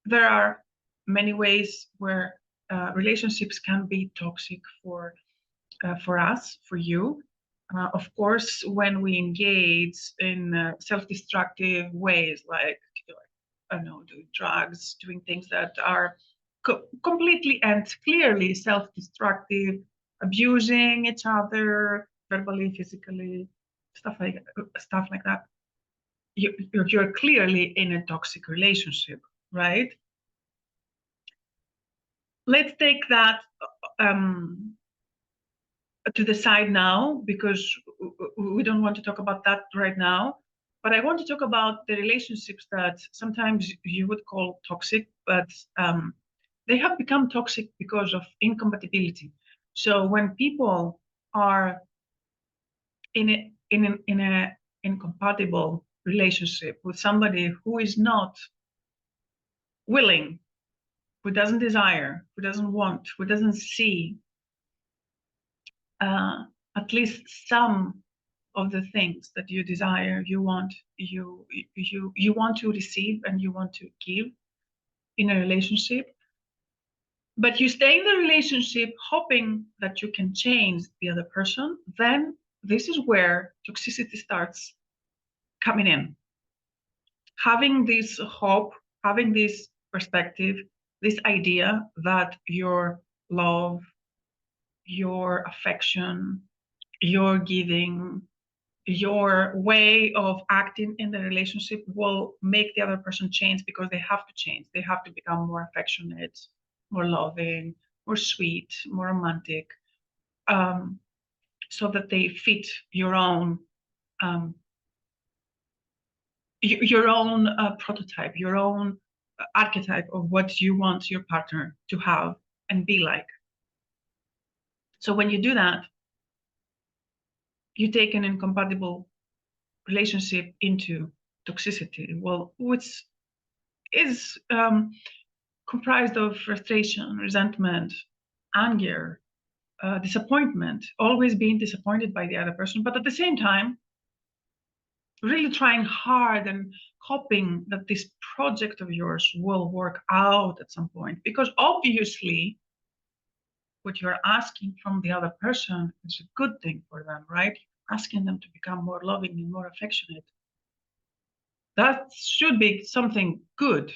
there are many ways where relationships can be toxic for us, for you. Of course, when we engage in self-destructive ways, like, I don't know, doing drugs, doing things that are completely and clearly self-destructive, abusing each other verbally, physically, stuff like that. You're clearly in a toxic relationship, right? Let's take that um, to the side now, because we don't want to talk about that right now. But I want to talk about the relationships that sometimes you would call toxic, but they have become toxic because of incompatibility. So when people are in a incompatible relationship with somebody who is not willing, who doesn't desire, who doesn't want, who doesn't see uh, at least some of the things that you desire, you want to receive and you want to give in a relationship, but you stay in the relationship hoping that you can change the other person, then this is where toxicity starts coming in. Having this hope, having this perspective, this idea that your love, your affection, your giving, your way of acting in the relationship will make the other person change, because they have to change. They have to become more affectionate, more loving, more sweet, more romantic, um, so that they fit your own prototype, your own archetype of what you want your partner to have and be like. So when you do that, you take an incompatible relationship into toxicity, well, which is comprised of frustration, resentment, anger, disappointment, always being disappointed by the other person, but at the same time, really trying hard and hoping that this project of yours will work out at some point. Because obviously, what you're asking from the other person is a good thing for them, right? Asking them to become more loving and more affectionate. That should be something good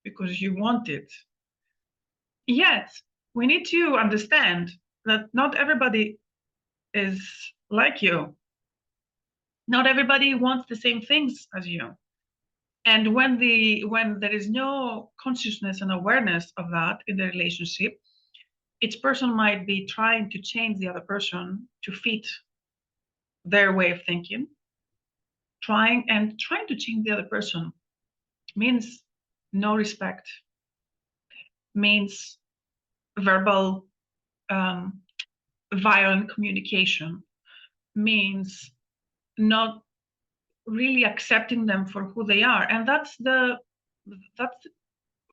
because you want it. Yet, we need to understand that not everybody is like you. Not everybody wants the same things as you. And when there is no consciousness and awareness of that in the relationship, each person might be trying to change the other person to fit their way of thinking. Trying to change the other person means no respect, means verbal violent communication, means not really accepting them for who they are. And that's the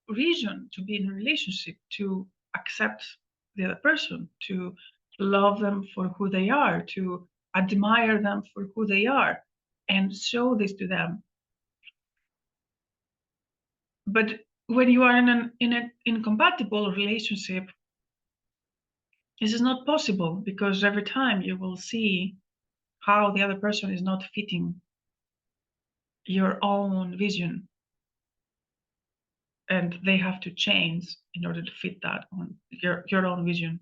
reason to be in a relationship, to accept the other person, to love them for who they are, to admire them for who they are, and show this to them. But when you are in an incompatible relationship, this is not possible, because every time you will see how the other person is not fitting your own vision, and they have to change in order to fit that on your own vision,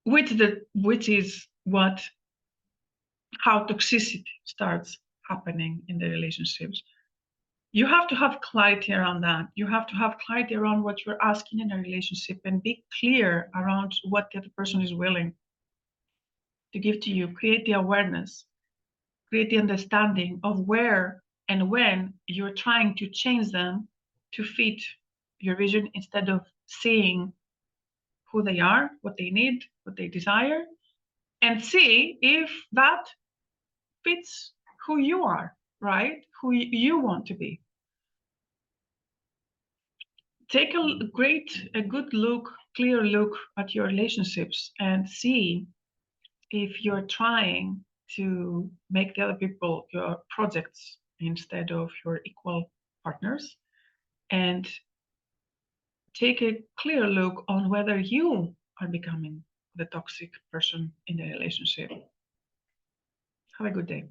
which is how toxicity starts happening in the relationships. You have to have clarity around that. You have to have clarity around what you're asking in a relationship and be clear around what the other person is willing to give to you. Create the awareness, create the understanding of where and when you're trying to change them to fit your vision, instead of seeing who they are, what they need, what they desire, and see if that fits who you are, right? Who you want to be. Take a good look, clear look at your relationships and see if you're trying to make the other people your projects instead of your equal partners and take a clear look on whether you are becoming the toxic person in the relationship. Have a good day.